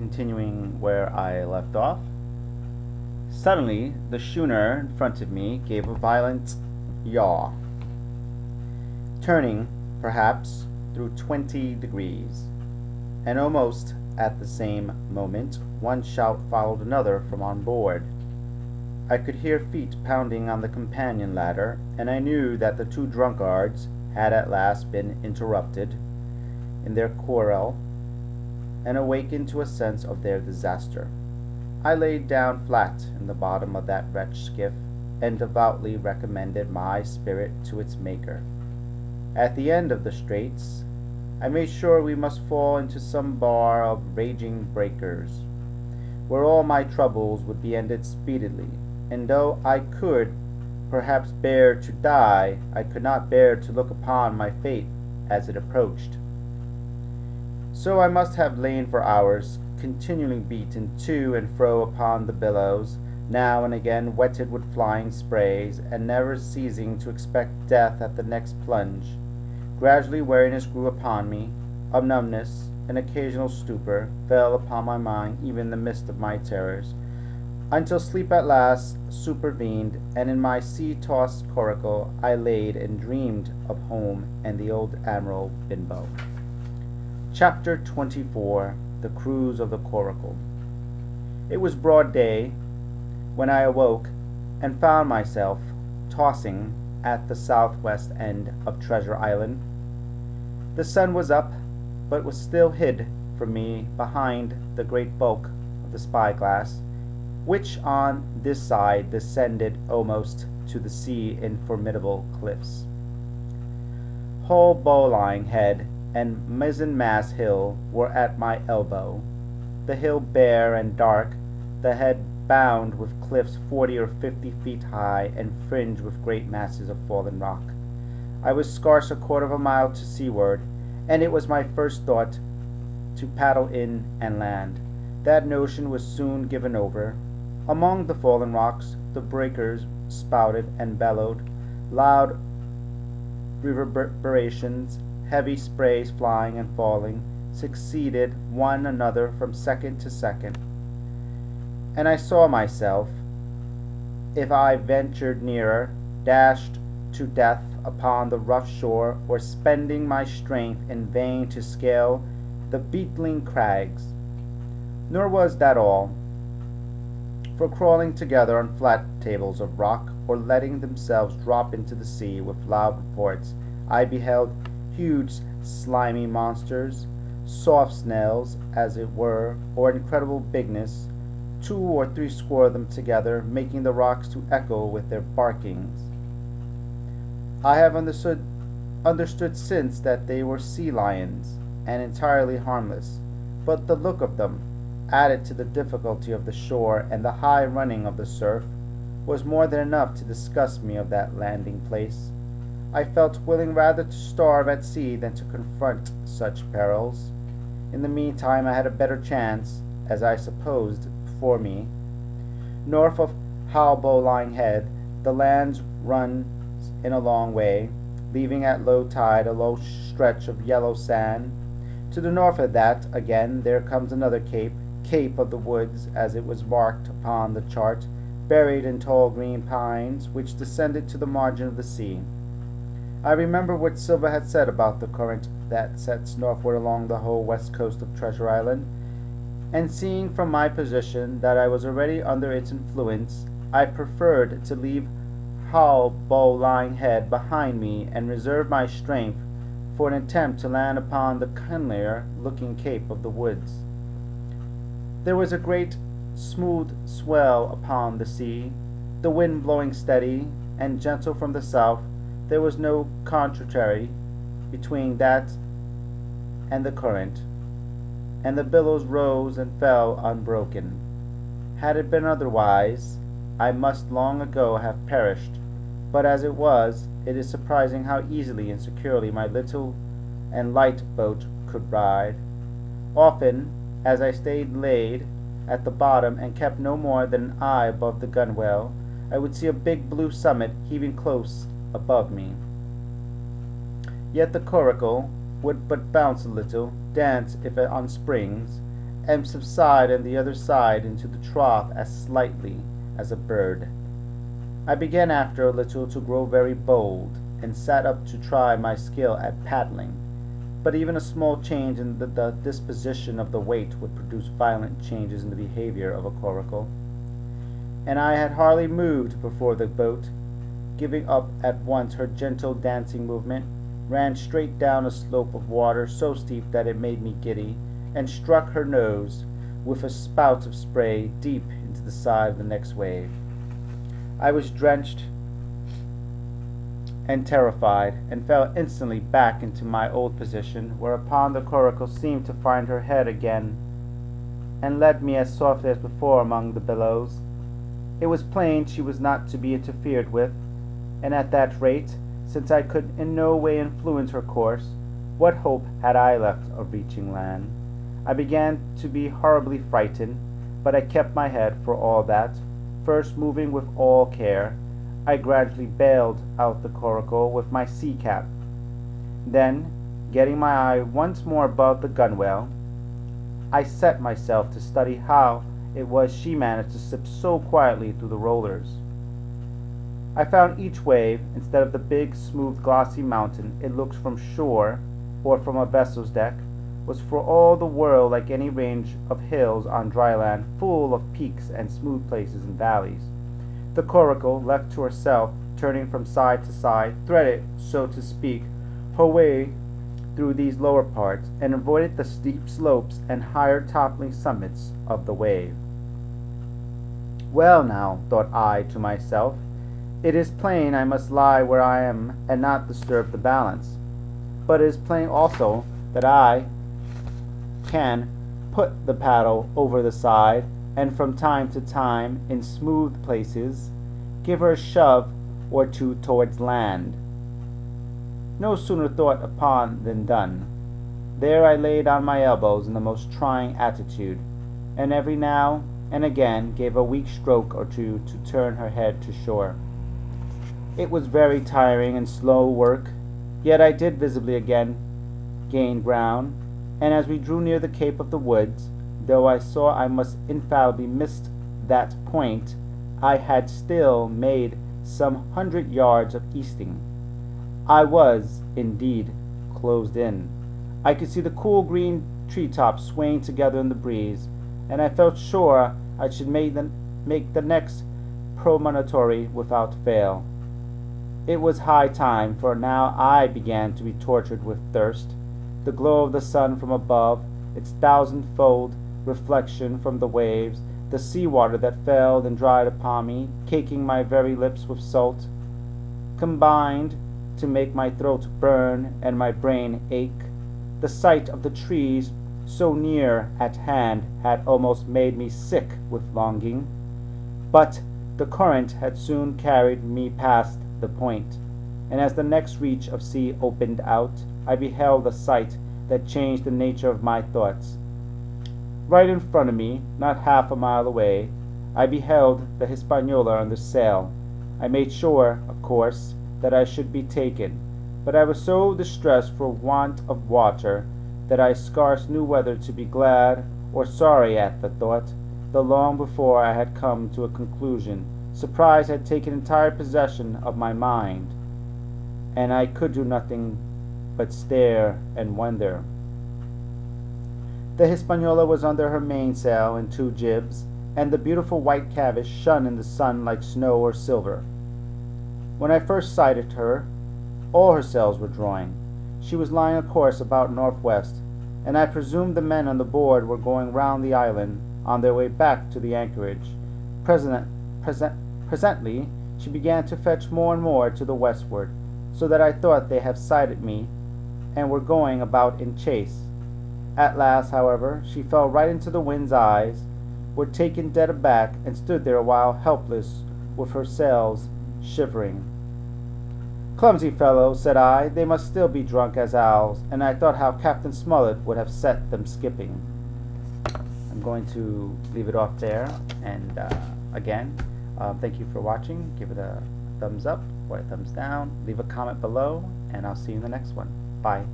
continuing where I left off. Suddenly, the schooner in front of me gave a violent yaw, turning, perhaps, through 20 degrees, and almost at the same moment one shout followed another from on board. I could hear feet pounding on the companion ladder, and I knew that the two drunkards had at last been interrupted in their quarrel and awakened to a sense of their disaster. I laid down flat in the bottom of that wretched skiff and devoutly recommended my spirit to its Maker. At the end of the straits, I made sure we must fall into some bar of raging breakers, where all my troubles would be ended speedily, and though I could perhaps bear to die, I could not bear to look upon my fate as it approached. So I must have lain for hours, continually beaten to and fro upon the billows, now and again wetted with flying sprays, and never ceasing to expect death at the next plunge. Gradually weariness grew upon me, a numbness, an occasional stupor, fell upon my mind even in the midst of my terrors, until sleep at last supervened, and in my sea-tossed coracle I laid and dreamed of home and the old Admiral Benbow. Chapter 24. The Cruise of the Coracle. It was broad day when I awoke and found myself tossing at the southwest end of Treasure Island. The sun was up, but was still hid from me behind the great bulk of the spyglass, which on this side descended almost to the sea in formidable cliffs. Hull Bowline Head and Mizzenmast Hill were at my elbow, the hill bare and dark, the head bound with cliffs 40 or 50 feet high and fringed with great masses of fallen rock. I was scarce a quarter of a mile to seaward, and it was my first thought to paddle in and land. That notion was soon given over. Among the fallen rocks the breakers spouted and bellowed, loud reverberations, heavy sprays flying and falling, succeeded one another from second to second, and I saw myself, if I ventured nearer, dashed to death upon the rough shore, or spending my strength in vain to scale the beetling crags. Nor was that all, for crawling together on flat tables of rock, or letting themselves drop into the sea with loud reports, I beheld huge slimy monsters, soft snails, as it were, or incredible bigness, 2 or 3 score of them together, making the rocks to echo with their barkings. I have understood since that they were sea lions, and entirely harmless, but the look of them, added to the difficulty of the shore and the high running of the surf, was more than enough to disgust me of that landing place. I felt willing rather to starve at sea than to confront such perils. In the meantime I had a better chance, as I supposed, before me. North of Hull Bowline Head the land runs in a long way, leaving at low tide a low stretch of yellow sand. To the north of that, again, there comes another Cape of the Woods, as it was marked upon the chart, buried in tall green pines, which descended to the margin of the sea. I remember what Silver had said about the current that sets northward along the whole west coast of Treasure Island, and seeing from my position that I was already under its influence, I preferred to leave Hull Bowline Head behind me and reserve my strength for an attempt to land upon the kindlier looking Cape of the Woods. There was a great smooth swell upon the sea, the wind blowing steady and gentle from the south. There was no contrary between that and the current, and the billows rose and fell unbroken. Had it been otherwise, I must long ago have perished, but as it was, it is surprising how easily and securely my little and light boat could ride. Often, as I stayed laid at the bottom and kept no more than an eye above the gunwale, I would see a big blue summit heaving close above me. Yet the coracle would but bounce a little, dance if on springs, and subside on the other side into the trough as slightly as a bird. I began after a little to grow very bold, and sat up to try my skill at paddling, but even a small change in the disposition of the weight would produce violent changes in the behavior of a coracle, and I had hardly moved before the boat, giving up at once her gentle dancing movement, ran straight down a slope of water so steep that it made me giddy, and struck her nose with a spout of spray deep into the side of the next wave. I was drenched and terrified, and fell instantly back into my old position, whereupon the coracle seemed to find her head again, and led me as softly as before among the billows. It was plain she was not to be interfered with, and at that rate, since I could in no way influence her course, what hope had I left of reaching land? I began to be horribly frightened, but I kept my head for all that. First, moving with all care, I gradually bailed out the coracle with my sea cap. Then, getting my eye once more above the gunwale, I set myself to study how it was she managed to slip so quietly through the rollers. I found each wave, instead of the big, smooth, glossy mountain it looks from shore or from a vessel's deck, was for all the world like any range of hills on dry land, full of peaks and smooth places and valleys. The coracle, left to herself, turning from side to side, threaded, so to speak, her way through these lower parts, and avoided the steep slopes and higher toppling summits of the wave. Well now, thought I to myself, it is plain I must lie where I am and not disturb the balance. But it is plain also that I can put the paddle over the side, and from time to time, in smooth places, give her a shove or two towards land. No sooner thought upon than done. There I laid on my elbows in the most trying attitude, and every now and again gave a weak stroke or two to turn her head to shore. It was very tiring and slow work, yet I did visibly again gain ground, and as we drew near the Cape of the Woods, though I saw I must infallibly miss that point, I had still made some 100 yards of easting. I was, indeed, closed in. I could see the cool green treetops swaying together in the breeze, and I felt sure I should make the next promontory without fail. It was high time, for now I began to be tortured with thirst. The glow of the sun from above, its thousand-fold reflection from the waves, the sea water that fell and dried upon me, caking my very lips with salt, combined to make my throat burn and my brain ache. The sight of the trees so near at hand had almost made me sick with longing. But the current had soon carried me past the point, and as the next reach of sea opened out, I beheld a sight that changed the nature of my thoughts. Right in front of me, not half a mile away, I beheld the Hispaniola under sail. I made sure, of course, that I should be taken, but I was so distressed for want of water that I scarce knew whether to be glad or sorry at the thought, though long before I had come to a conclusion. Surprise had taken entire possession of my mind, and I could do nothing but stare and wonder. The Hispaniola was under her mainsail and two jibs, and the beautiful white canvas shone in the sun like snow or silver. When I first sighted her, all her sails were drawing. She was lying a course about northwest, and I presumed the men on the board were going round the island on their way back to the anchorage. Presently, she began to fetch more and more to the westward, so that I thought they had sighted me and were going about in chase. At last, however, she fell right into the wind's eyes, were taken dead aback, and stood there a while helpless, with her sails shivering. "Clumsy fellow," said I, "they must still be drunk as owls," and I thought how Captain Smollett would have set them skipping. I'm going to leave it off there, and again, thank you for watching. Give it a thumbs up or a thumbs down, leave a comment below, and I'll see you in the next one. Bye.